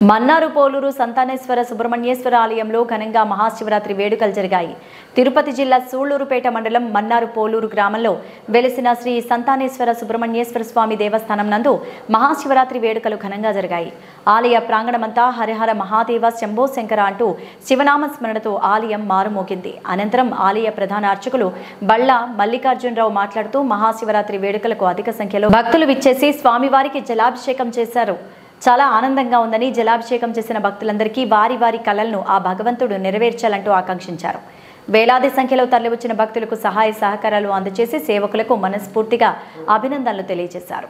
మన్నారు పోలూరు సంతానేశ్వర సుబ్రహ్మణ్యేశ్వర ఆలయంలో ఘనంగా మహాశివరాత్రి వేడుకలు జరిగాయి. తిరుపతి జిల్లా సూళ్లూరుపేట మండలం మన్నారు పోలూరు గ్రామంలో వెలిసిన శ్రీ సంతానేశ్వర సుబ్రహ్మణ్యేశ్వర స్వామి దేవస్థానం నందు మహాశివరాత్రి వేడుకలు ఘనంగా జరిగాయి. ఆలయ ప్రాంగణమంతా హరిహర మహాదేవ శంభో శంకర అంటూ శివనామ స్మరణతో ఆలయం మారుమోగింది. అనంతరం ఆలయ ప్రధాన అర్చకులు బళ్ళ మల్లికార్జునరావు మాట్లాడుతూ మహాశివరాత్రి వేడుకలకు అధిక సంఖ్యలో భక్తులు విచ్చేసి స్వామివారికి జలాభిషేకం చేశారు. చాలా ఆనందంగా ఉందని జలాభిషేకం చేసిన భక్తులందరికీ వారి వారి కలలను ఆ భగవంతుడు నెరవేర్చాలంటూ ఆకాంక్షించారు. వేలాది సంఖ్యలో తరలివచ్చిన భక్తులకు సహాయ సహకారాలు అందజేసి సేవకులకు మనస్ఫూర్తిగా అభినందనలు తెలియజేశారు.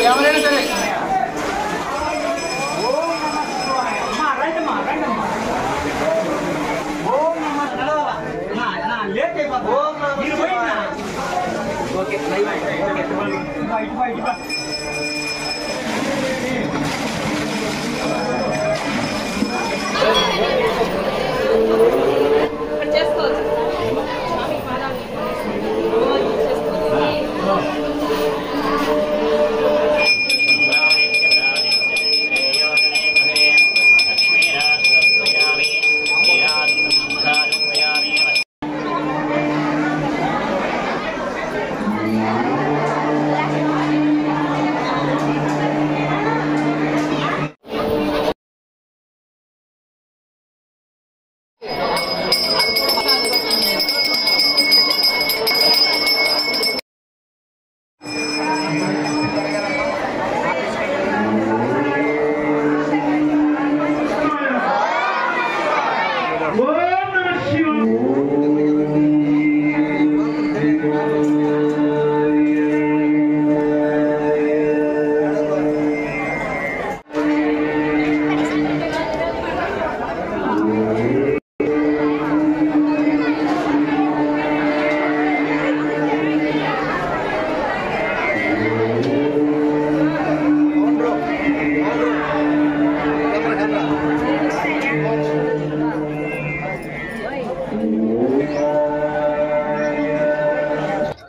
ఎవరైనా సరే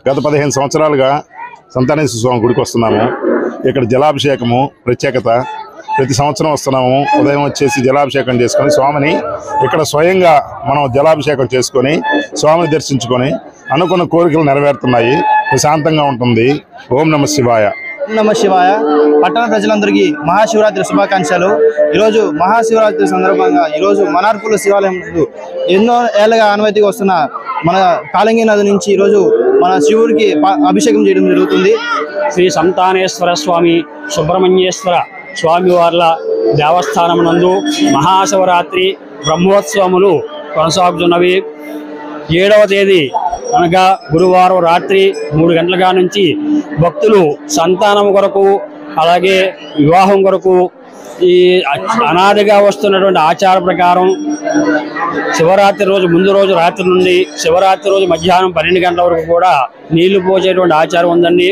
గత 15 సంవత్సరాలుగా సంతానేశ్వర స్వామి గుడికి వస్తున్నాము. ఇక్కడ జలాభిషేకము ప్రత్యేకత. ప్రతి సంవత్సరం వస్తున్నాము. ఉదయం వచ్చేసి జలాభిషేకం చేసుకొని స్వామిని ఇక్కడ స్వయంగా మనం జలాభిషేకం చేసుకొని స్వామిని దర్శించుకొని అనుకున్న కోరికలు నెరవేరుతున్నాయి. ప్రశాంతంగా ఉంటుంది. ఓం నమ శివాయ. నమ శివాయ. పట్టణ ప్రజలందరికీ మహాశివరాత్రి శుభాకాంక్షలు. ఈరోజు మహాశివరాత్రి సందర్భంగా ఈరోజు మనార్పుల శివాలయం ఎన్నో ఏళ్ళగా ఆనవాయితీగా వస్తున్న మన కాళంగి నది నుంచి ఈరోజు మన శివుడికి అభిషేకం చేయడం జరుగుతుంది. శ్రీ సంతానేశ్వర స్వామి సుబ్రహ్మణ్యేశ్వర స్వామి వార్ల దేవస్థానం నందు మహాశివరాత్రి బ్రహ్మోత్సవములు కొనసాగుతున్నవి. 7వ తేదీ అనగా గురువారం రాత్రి 3 గంటల నుంచి భక్తులు సంతానం కొరకు అలాగే వివాహం కొరకు ఈ అనాదిగా వస్తున్నటువంటి ఆచార ప్రకారం శివరాత్రి రోజు ముందు రోజు రాత్రి నుండి శివరాత్రి రోజు మధ్యాహ్నం 12 గంటల వరకు కూడా నీళ్లు పోసేటువంటి ఆచారం ఉందండి.